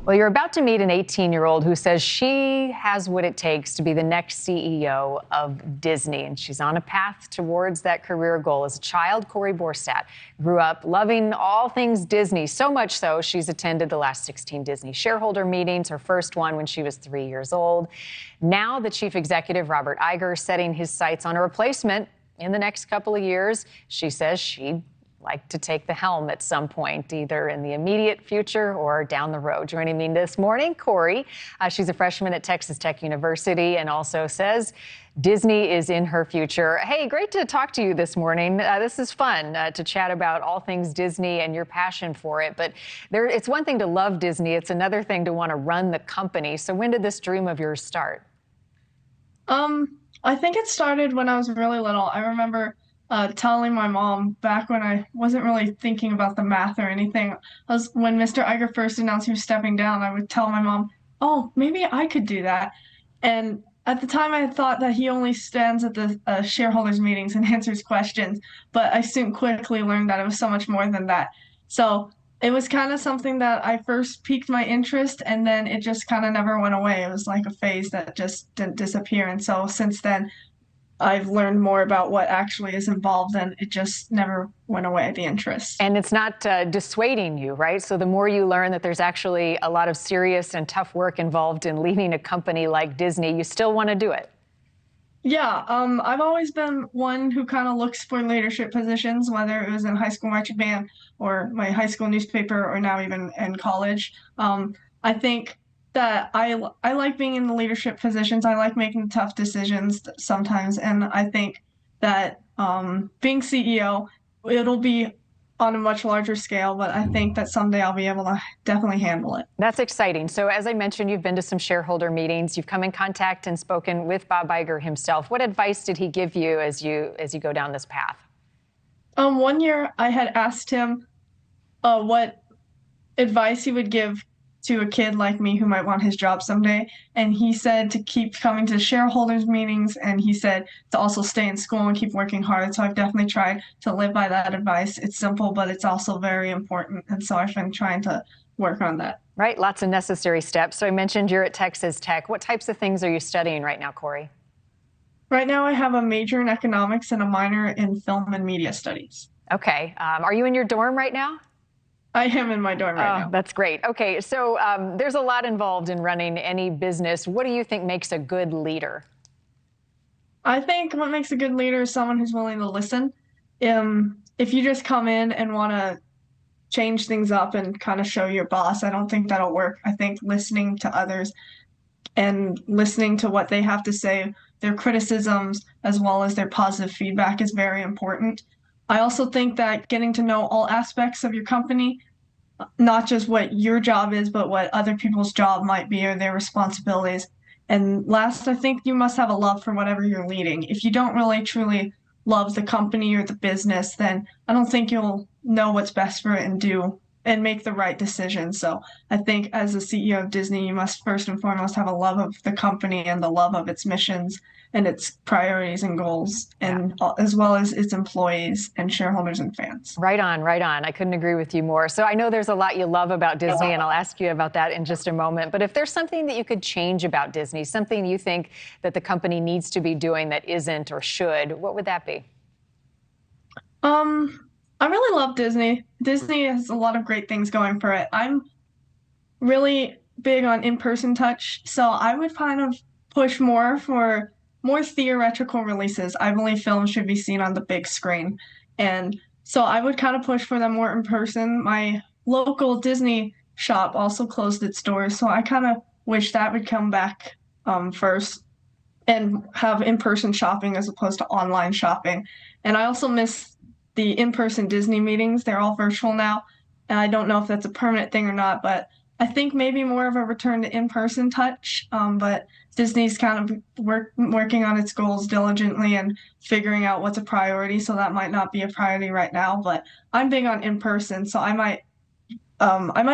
Well, you're about to meet an 18-year-old who says she has what it takes to be the next CEO of Disney, and she's on a path towards that career goal. As a child, Cori Borgstadt grew up loving all things Disney, so much so she's attended the last 16 Disney shareholder meetings, her first one when she was 3 years old. Now the chief executive, Robert Iger, setting his sights on a replacement in the next couple of years. She says she'd like to take the helm at some point, either in the immediate future or down the road. Joining me this morning, Cori. She's a freshman at Texas Tech University and also says Disney is in her future. Hey, great to talk to you this morning. This is fun to chat about all things Disney and your passion for it. But it's one thing to love Disney. It's another thing to want to run the company. So when did this dream of yours start? I think it started when I was really little. I remember telling my mom back when I wasn't really thinking about the math or anything. When Mr. Iger first announced he was stepping down, I would tell my mom, "Oh, maybe I could do that." And at the time, I thought that he only stands at the shareholders meetings and answers questions, but I soon quickly learned that it was so much more than that. So it was kind of something that I first piqued my interest, and then it just kind of never went away. It was like a phase that just didn't disappear. And so since then, I've learned more about what actually is involved, and it just never went away, the interest. And it's not dissuading you, right? So the more you learn that there's actually a lot of serious and tough work involved in leading a company like Disney, you still want to do it. Yeah, I've always been one who kind of looks for leadership positions, whether it was in high school marching band or my high school newspaper or now even in college. I think that I like being in the leadership positions. I like making tough decisions sometimes, and I think that being CEO, it'll be on a much larger scale, but I think that someday I'll be able to definitely handle it. That's exciting. So as I mentioned, you've been to some shareholder meetings. You've come in contact and spoken with Bob Iger himself. What advice did he give you as you go down this path? One year I had asked him what advice he would give to a kid like me who might want his job someday. And he said to keep coming to shareholders meetings, and he said to also stay in school and keep working hard. So I've definitely tried to live by that advice. It's simple, but it's also very important. And so I've been trying to work on that. Right, lots of necessary steps. So I mentioned you're at Texas Tech. What types of things are you studying right now, Cori? Right now I have a major in economics and a minor in film and media studies. Okay. Are you in your dorm right now? I am in my dorm right now. That's great. Okay, so there's a lot involved in running any business. What do you think makes a good leader? I think what makes a good leader is someone who's willing to listen. If you just come in and want to change things up and kind of show your boss, I don't think that'll work. I think listening to others and listening to what they have to say, their criticisms, as well as their positive feedback is very important. I also think that getting to know all aspects of your company, not just what your job is, but what other people's job might be or their responsibilities. And last, I think you must have a love for whatever you're leading. If you don't really truly love the company or the business, then I don't think you'll know what's best for it and do and make the right decision. So I think as the CEO of Disney, you must first and foremost have a love of the company and the love of its missions and its priorities and goals, and as well as its employees and shareholders and fans. Right on, right on. I couldn't agree with you more. So I know there's a lot you love about Disney, and I'll ask you about that in just a moment. But if there's something that you could change about Disney, something you think that the company needs to be doing that isn't or should, what would that be? I really love Disney. Disney has a lot of great things going for it. I'm really big on in-person touch, so I would kind of push more for more theatrical releases. I believe films should be seen on the big screen. And so I would kind of push for them more in person. My local Disney shop also closed its doors, so I kind of wish that would come back first and have in-person shopping as opposed to online shopping. And I also miss the in-person Disney meetings. They're all virtual now, and I don't know if that's a permanent thing or not, but I think maybe more of a return to in-person touch, but Disney's kind of working on its goals diligently and figuring out what's a priority, so that might not be a priority right now, but I'm big on in-person, so I might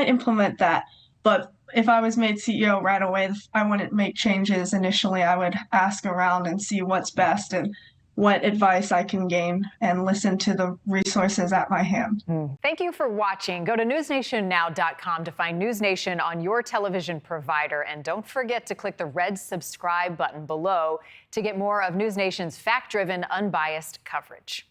implement that. But if I was made CEO right away, I wouldn't make changes initially. I would ask around and see what's best and what advice I can gain and listen to the resources at my hand. Thank you for watching. Go to newsnationnow.com to find NewsNation on your television provider. And don't forget to click the red subscribe button below to get more of NewsNation's fact-driven, unbiased coverage.